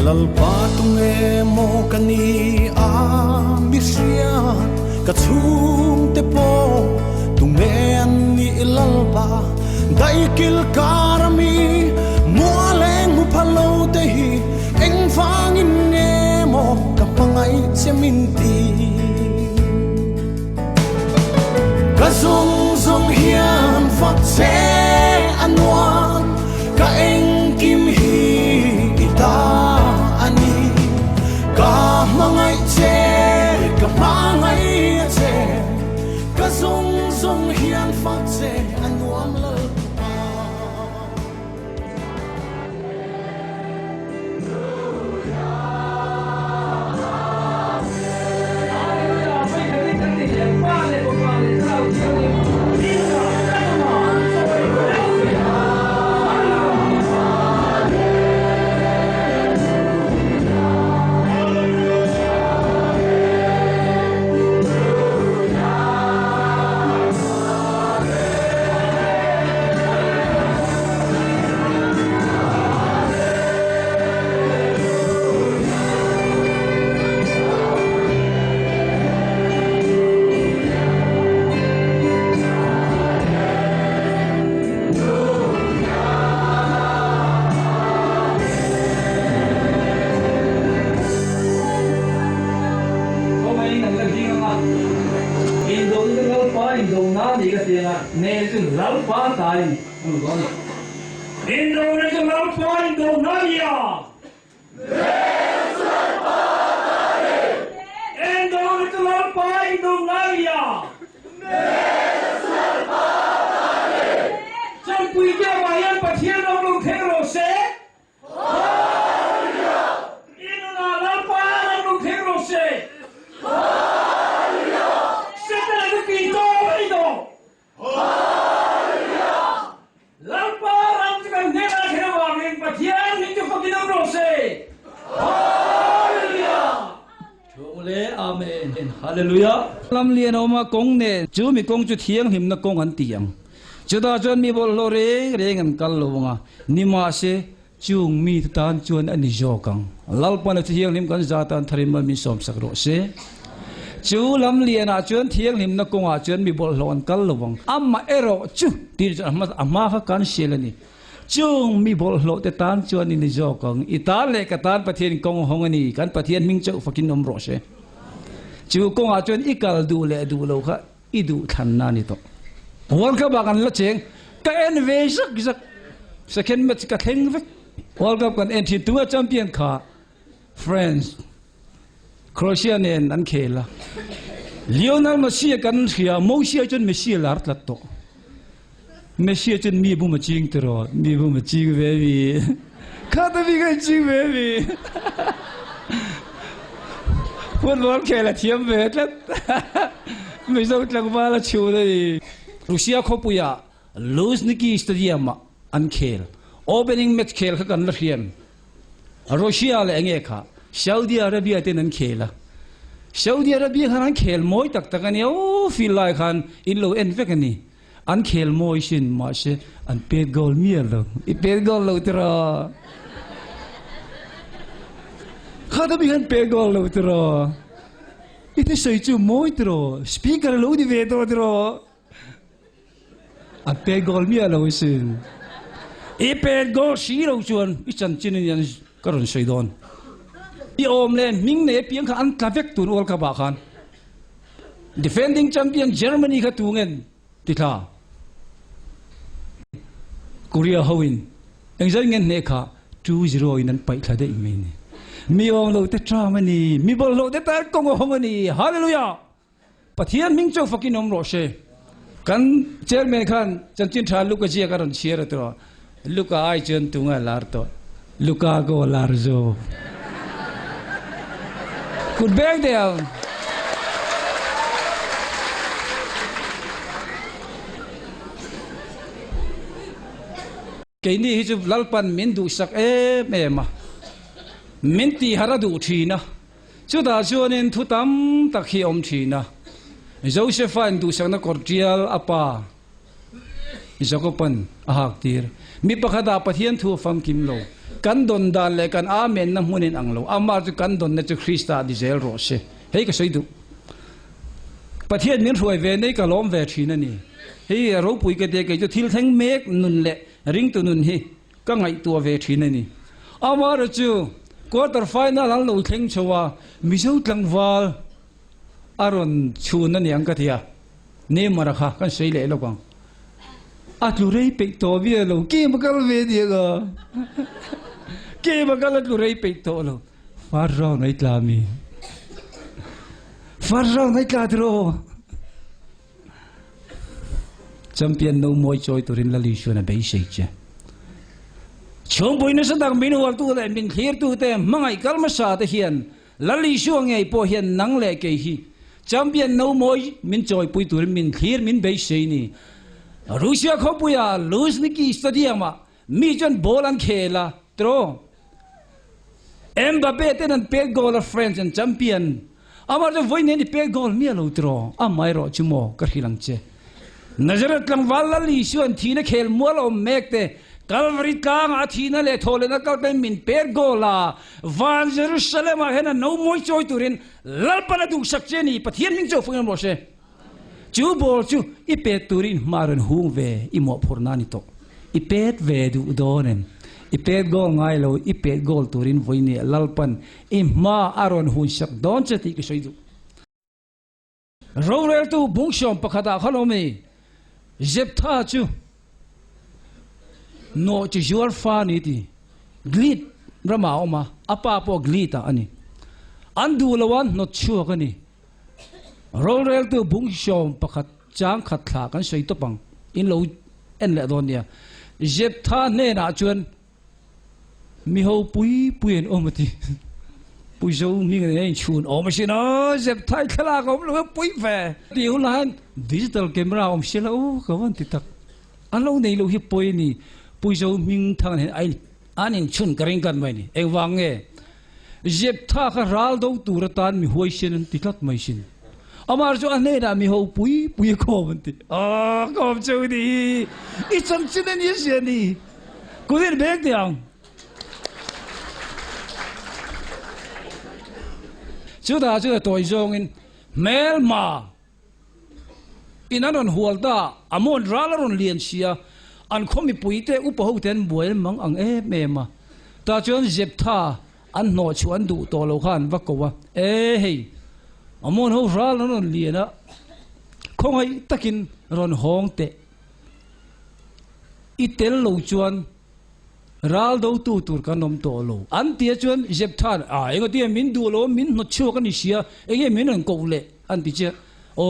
lalpa tunge mo kani a misria kachung te po tunge ani lalpa dai kil karami mualeng mu phalo te hi eng fang in ne mo kapangai cheminti kazong zong hian fak che anwan ka eng kim hi ita ani ka mangai che ka mangai che ka zong zong hian fak che anwan la Hallelujah. Lam lian oma kong ne chu mi kong chu thiang him na kong an tiang. Chu da chuan mi bol lo re ngan kal lo nga. Ni ma se chung mi tan chuan ani jo kang. Lal pa na thiang him kan za tan tharim mi som sak ro se. Chu lam lian a chuan thiang him na kong a chuan mi bol lo an kal lo wang. Amma ero chu ti amma kha kan selani. Chung mi bol lo te tan chuan ni jo kang. Ita le ka tan pathian kong hong ani kan pathian ming chau fakin om ro se. Chú công à chuyện ít cả đủ lệ đủ lâu khác ít đủ thằng na ni to, World Cup bạn là chén cái anh về rất second match cái khen vết World Cup còn anh thì tua champion cả France Croatia nên anh kêu là Lionel Messi kan khia Messi chân Messi là rất là to Messi chân mi bu mà chinh từ rồi mi bu mà chinh về vì khá ta vì cái chinh về vì Football kêu là thiêm về hết mình đâu chẳng qua là chịu đấy Russia không bùi à Luzhniki Stadium anh kêu opening match kêu các anh là hiền Russia là anh ấy cả Saudi Arabia tên anh kêu là Saudi Arabia anh kêu mỗi tắc anh ấy feel like in low end vậy anh kêu mỗi xin mà sẽ anh pet goal miếng rồi pet goal lâu rồi Khá bị hắn bê gol lâu rồi Ite sợi chú môi rồi Speaker lâu đi về rồi Anh bê gol mía lâu xin Ite bê gol xí lâu chuan Ite chân chân nhân Karon sợi đòn Ite ôm lên Mình nè biếng khá anh cà vết tùn World Cup bạc hàn Defending champion Germany khá tù ngân Thì thà Korea hawin Anh dân ngân nè khá 2-0 inan bậy khá đấy mình mi ong lo te tra mani mi bol lo te ta kong ho mani hallelujah pathian ming chau fakin om ro she kan chairman khan chanchin tha luka ji ka ron share to luka ai chen tunga lar to luka go lar zo could beg there cái này hi chu lalpan min du sak em mà min ti hara du thina chu da chuanin thu tam tak hi om thina Josephine du sang na cordial apa Jacoban ahak tir mi pakhada pathian thu fam kim lo kan don dan le kan amen na munin anglo amar chu kan don na chu Krista di zel ro se hei ka soidu pathian min ruai ve nei ka lom ve thina ni hei ro pui ka de ke chu thil thang mek nun le ring tu nun hi ka ngai tu ve thina ni amar chu quarter final an lo thleng chowa mi zo tlangwal aron chu na niang ka thia ne mara kha kan sei le lo kang at lu rei pe to vi lo ke makal ve dia ga ke makal lu rei pe to lo far rau nai tlami far rau nai tla dro champion no moi choi turin la li shuna be sei che chong boi na sa dang min hual tu le min clear tu te mangai kalma sa te hian la li shu ngai po hian nang le ke hi champion no moi min choi pui tur min clear min be sei ni Russia ko puya Luzhniki stadium mi jon bolan khela tro Mbappe ten pe goal of France and champion amar jo voine ni pe goal mi lo tro amai ro chumo ka hilang che nazaret lang wala li suan thina khel molo mekte Calvary kang athina le thole na kal min pe gola van Jerusalem hena no moi choi turin lalpana du sakcheni pathian ming cho phung mo se chú bol chú ipet turin maron hung ve imo phurnani to ipet ve du donen ipet gol ngai lo ipet gol turin voine lalpan imma aron hun sak don chati ki soidu rorel tu bungshom pakhata khalomi jeptha chu no chu jor fani ti glit rama oma apa po glita ani andu lawan no chu kani Rorel tu bung shom pakhat chang khat thla kan sei to pang in lo en le don nia jep tha ne na chuan mi ho pui puien omati pui zo mi nge chun omasin o jep thai khala ko lo pui ve tiu lan digital camera om sela o ka wan ti tak an lo nei lo hi poi ni pui zo ming thang ne ai anin chun karing kan mai ni e wange jep tha kha ral do tur tan mi hoi sin ti klat mai sin amar jo ane da mi ho pui ko menti kom chu di I cham chin ni se ni ku din bek diang chu da toi zong in mel ma inanon hual da amon ralaron lian sia an khomi pui te upa ho ten boel mang ang e me ma ta chon jep tha an no chuan du to lo khan va ko wa e hei amon ho ral non liena khongai takin ron hong te itel lo chuan ral do tu tur kanom to lo an tia chuan jep than engo tia min du lo min no chu kan sia ege min an ko le an ti che o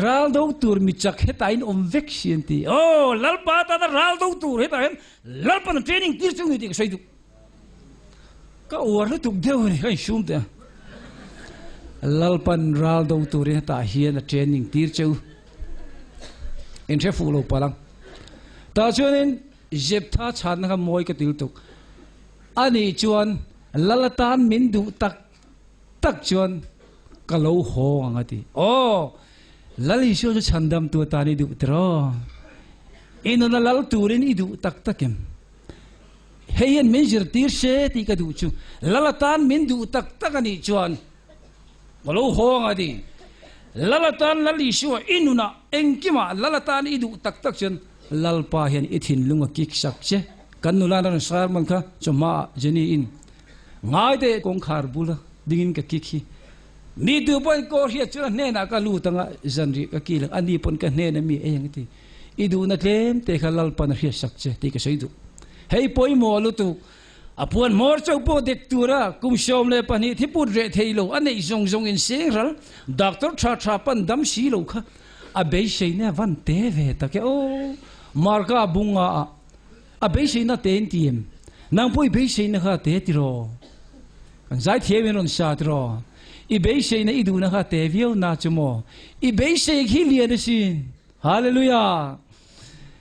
ral do tur mi chak hetain om vek sian ti o lalpa ta ral do tur hetain lalpa na training tir chung ni ti sai du ka or tu deu ni kai shum te lalpan ral do turi ta hian a training tir cheu in che fulo palang ta chuanin jep tha chan na moi ka til tuk ani chuan lalatan min du tak chuan kalo ho angati lali sho chandam tu tani du tro ino na lal turin idu tak takem heyen min jir tir she ti ka du chu lalatan min du tak ani chuan Malo hong adi lalatan lali shua inuna engkima lalatan idu tak chen lalpa hian ithin lunga kik sak che kanula ran sar man kha choma jeni in ngai de kong khar bula dingin ka kik hi ni du pon ko hi chu ne na ka lu tanga janri ka ki lang ani pon ka ne na mi eyang ti idu na tlem te kha lalpa na hi sak che ti ka seidu hei poi mo lu tu apuan mor chau po dek tura kum shom le pani thiput re theilo anei zong in singral doctor tha pan dam si lo kha a be sei na van te ve ta ke o marka bunga a be sei na ten tiem nang poi be sei na kha te tiro kan zai thiem on sa tro I be sei na idu na kha te vio na chumo I be sei khi lian sin hallelujah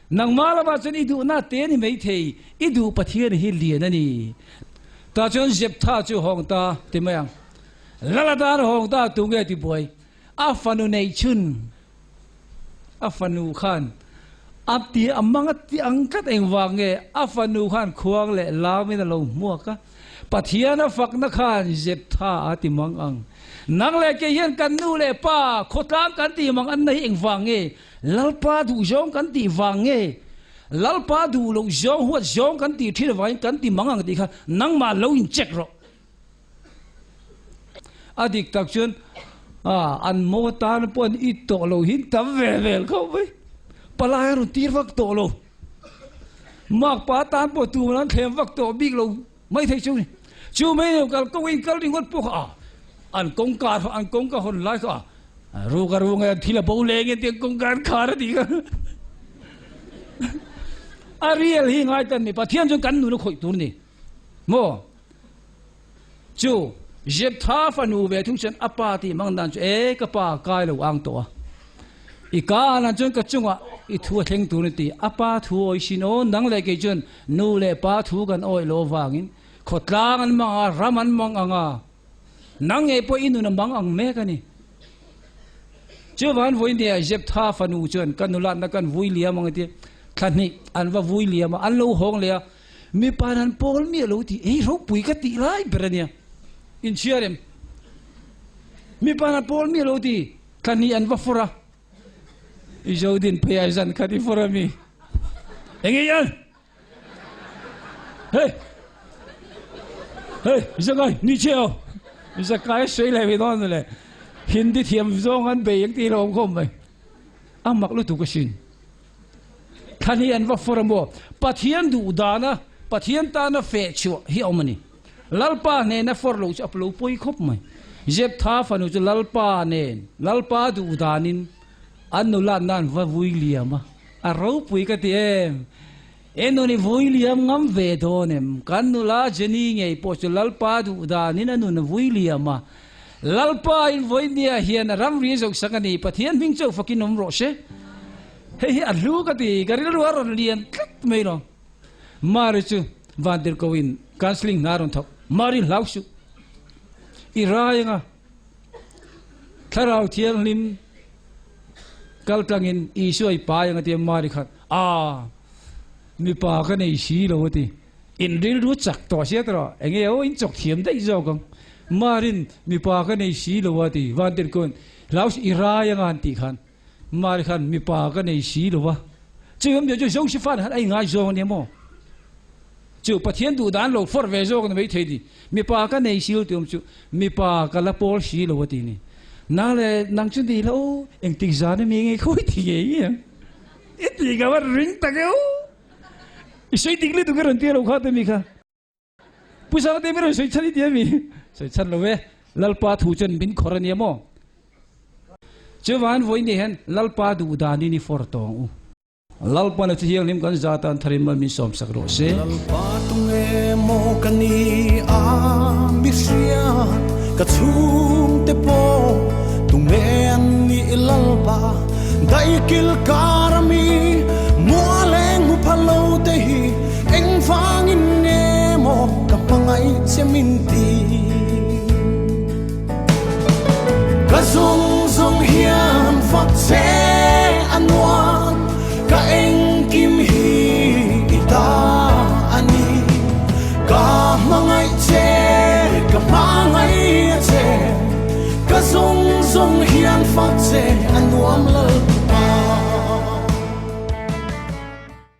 nang malama chun idu na te ni mei thei idu pathian hi lian ani ta chon jep tha chu hong ta ti mayang laladar hong ta tunge ti boy afanu nei chun afanu khan ap ti amang ti angkat eng wange afanu khan khuang le lamin lo muaka pathiana fakna khan jep tha ati mang ang nang le ke hian kan nu le pa khotlam kan ti mang an nei eng wange lalpa du jong kan ti wange lalpa du lo jong huat jong kan ti thil wain kan ti mangang ti kha nang ma lo in check ro adik tak chun an mo tan pon i to lo hin tam ve vel kho với palai ru tir vak to lo mak pa tan po tu nan them vak to big lo mai thei chu mai kal ko in kal ding hot po an kong ka an kong ka hon lai ka ru nga thila bo le nge te kong kan khar di ka a real hi ngai tan ni pathian jong kan nu no khoi tur ni mo chu jep tha fanu ve thung chen apa ti mang dan chu e ka pa kai lo ang to i ka na chun ka chunga i thu theng tu ni ti apa thu oi sino nang le ke chun nu le pa thu kan oi lo wangin khotlang an ma raman mang anga nang e po inu na mang ang me ka ni chu van voi ni jep tha fanu chun kan nu la na kan vui lia mang ti khani an va vui lia ma an lo hong le mi panan pol mi lo ti e ro pui ka ti lai berania in chiarem mi panan pol mi lo ti khani an va fora Ijodin payazan kati fora mi. Engiyan. Hey, isakai ni cheo. Isakai sui le vi don le. Hindi thiam zong an be yak ti lo khom mai. Amak lu tu ka sin. Khani an va fora mo. Pathian du dana, pathian ta na fe chu hi omani. Lalpa ne na for lo chap lo poi khop mai. Jep tha fanu chu lalpa ne, lalpa du danin anu la nan va vui liam a ro pui ka ti em eno ni vui liam ngam ve donem kan nu la jeni nge po chu lalpa du da ni na nu na vui liam lalpa in voi nia hian ram ri jok sangani pathian hing chau fakin nom ro she he a lu ka ti garil ru ar lian klat mai no mari chu van der kowin counseling naron thok mari lausu i rayanga tharau thiang lim kal tangin isoi pa yang ati mari khat mi pa ka nei si lo ti in ril ru chak to sia tro enge o in chok thiam dai zo kang marin mi pa ka nei si lo wa ti van den kon laus ira yang an ti khan mari khan mi pa ka nei si lo wa chim de jo jong si fan han ai ngai zo ne mo chu pathian du dan lo for ve zo kan mai thei di mi pa ka nei si lo tum chu mi pa ka la pol si lo wa ti ni na le nang chu di lo eng tik za ne mi nge khoi ti ge ya et ti ga war ring ta ge o isoi tik le tu garan ti lo kha te mi kha pusa te mi ro soi chani ti mi soi chan lo we lalpa thu chen bin khoran ye mo che wan voi ni hen lalpa du da ni for tong u lalpa na chi hiang lim kan za tan tharim ma mi som sak ro se lalpa tu nge mo kani a mi sia ka chung te po tu men ni lalpa dai kil karami mo leng mu phalo te hi eng fang in nge mo ka pangai che min ti ka zong zong hian fak che anwan ka eng kim hi ita ani ka mangai che ka mangai che ka zong zong hian fak che anwam lal